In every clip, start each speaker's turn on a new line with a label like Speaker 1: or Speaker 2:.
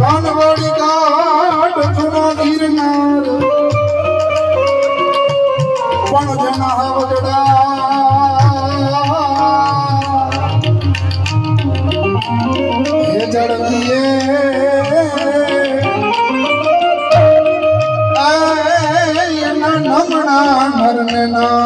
Speaker 1: કાનવાડી કાઢ જૂનો ગિરનાર પણ જેના હવગડા એ ઝડપીએ એના નમણા નરને ના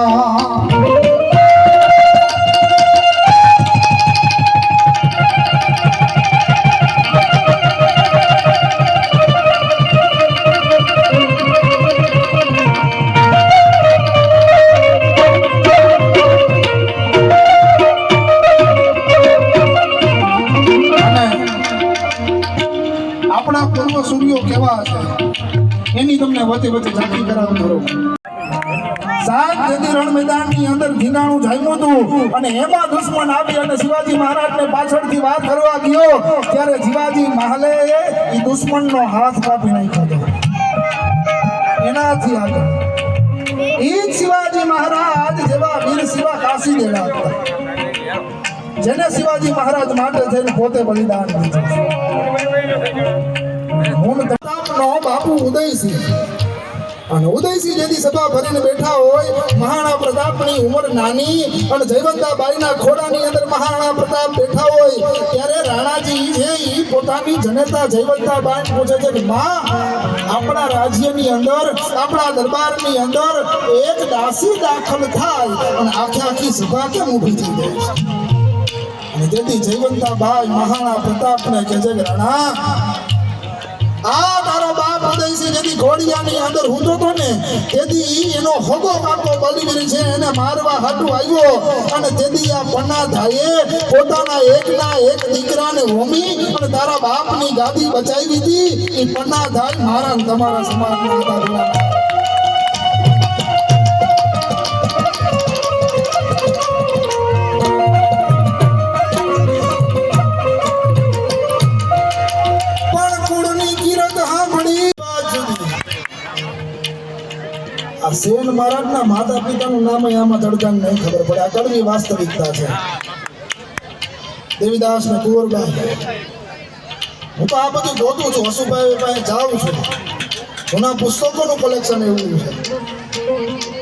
Speaker 1: સૂર્યો કેવા છે એની તમને વચ્ચે વચ્ચે ઝાંખી કરાવું થોડું. સાત નદી રણ મેદાનની અંદર ધીંગાણું જામ્યું હતું અને એમાં દુશ્મન આવી અને શિવાજી મહારાજને પાછળથી વાત કરવા ગયો ત્યારે શિવાજી મહાલે એ દુશ્મનનો હાથ કાપી નાખ્યો. એનાથી આગળ એ શિવાજી મહારાજ જેવા વીર શિવા કાશી દેલા હતા જેને શિવાજી મહારાજ માટે થઈને પોતે બલિદાન દીધું. હું પ્રતાપનો બાપુ ઉદયસિંહ અને ઉદયસિંહ જેની સભા ભરીને બેઠા હોય. મહારાણા પ્રતાપની ઉંમર નાની અને જયવંતાબાઈના ખોડાની અંદર મહારાણા પ્રતાપ બેઠા હોય ત્યારે રાણાજી છે એ પોતાની જનેતા જયવંતાબાઈ પૂછે છે કે માં આપણા રાજ્યની અંદર આપણા દરબારની અંદર એક દાસી દાખલ થાય અને આખી સભા કેમ ઊભી થઈ જાય છે. અને તેથી જયવંતાબાઈ મહારાણા પ્રતાપને કહે છે કે રાણા આ તારો બાપ ઉદયસિંહ જેથી ઘોડિયાની અંદર ઊંધો તો ને તેથી એનો હોગો કાકો બલિવીર છે એને મારવા હાટું આવ્યો અને તેથી આ પન્નાધાએ પોતાના એકના એક દીકરાને હોમી અને તારા બાપની ગાદી બચાવી હતી. એ પન્નાધાઈ મારા તમારા સમાજના હતા. સેન મહારાજના માતા પિતાનું નામ આમાં તડકાને નહીં ખબર પડે. આ કડવી વાસ્તવિકતા છે. દેવીદાસ ને કુંવરબાઈ હું તો આ બધું જોતું છું. વસુભાઈ પાસે જાઉં છું. જૂના પુસ્તકોનું કલેક્શન એવું છે.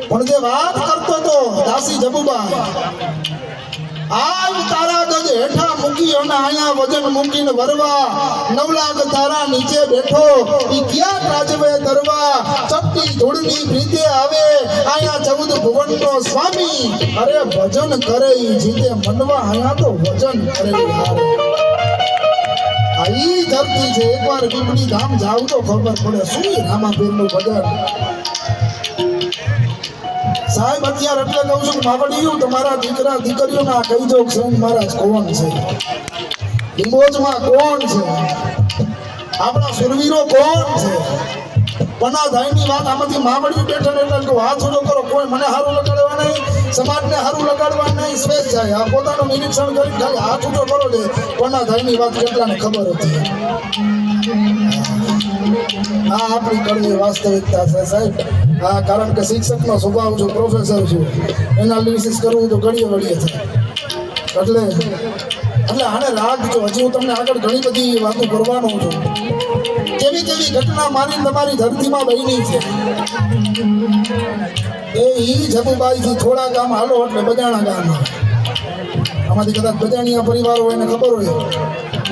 Speaker 1: પણ જે વાત કરતો તો દાસી જબુબાઈ આજ તારા ગજ હેઠા મૂકી અને અહીંયા વજન મૂકીને વરવા 9 લાખ તારા નીચે બેઠો ઈ ક્યાં રાજવે દરવા ચપટી ધૂળની પ્રીતે આવે અહીંયા 14 ભુવનનો સ્વામી અરે ભજન કરે ઈ જીતે મનવા અહીંયા તો વજન કરે હારે. આ ઈ ધરતી છે. એકવાર પીપળી ધામ જાવ તો ખબર પડે શું રામાપીરનું ભજન. સાહેબ અત્યારે એટલે કહું છું માવડિયું તમારા દીકરા દીકરીઓના કહી દો સેન મહારાજ કોણ છે, લિંબોજમાં કોણ છે, આપણા સુરવીરો કોણ છે. પન્નાધાઈની વાત આમાંથી માવડિયું બેઠે એટલે હાથ ઊંચો કરો. કોઈ મને હારું લગાડવા નહીં, સમાજને હારું લગાડવા નહીં, સ્વેચ્છ જાય. આ પોતાનું નિરીક્ષણ કરી ખાલી હાથ ઊંચો કરો દે. પન્નાધાઈની વાત કેટલાને ખબર હતી. આ આપણી કડવી વાસ્તવિકતા છે સાહેબ. હા, કારણ કે શિક્ષકનો સ્વભાવ છું, પ્રોફેસર છું, એનાલિસિસ કરવું તો ઘડીએ વળીએ થાય. એટલે આને રાખજો. હજી હું તમને આગળ ઘણી બધી વાતો કરવાનો છું. કેવી કેવી ઘટના મારી તમારી ધરતીમાં બની છે. એ જબુબાઈથી થોડા ગામ હાલો એટલે બજાણા ગામ. આમાંથી કદાચ બજાણિયા પરિવાર હોય એને ખબર હોય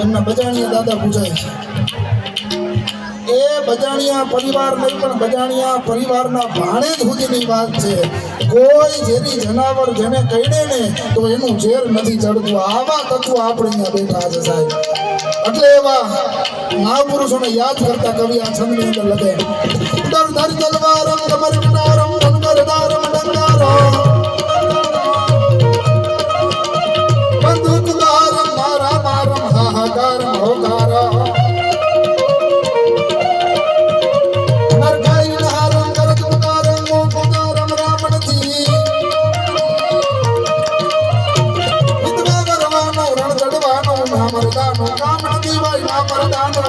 Speaker 1: એમના બજાણિયા દાદા પૂછાય છે. એ બજાણિયા પરિવાર નહીં પણ બજાણિયા પરિવારના ભાણેજ સુધીની વાત છે. કોઈ ઝેરી જનાવર જેને કહીને ને તો એનું ઝેર નથી ચડતું. આવા તત્વો આપણે અહીંયા બેઠા છે સાહેબ. એટલે એવા મહાપુરુષોને યાદ કરતા કવિ આ છંદની અંદર લખે દર તલવારમ કમરનારમ ધનગરદારમ ડંગારમ બંદૂકદારમ મારા મારમ હાહાકારમ હોકારમ કામ નથી ભાઈ ના પરદાનો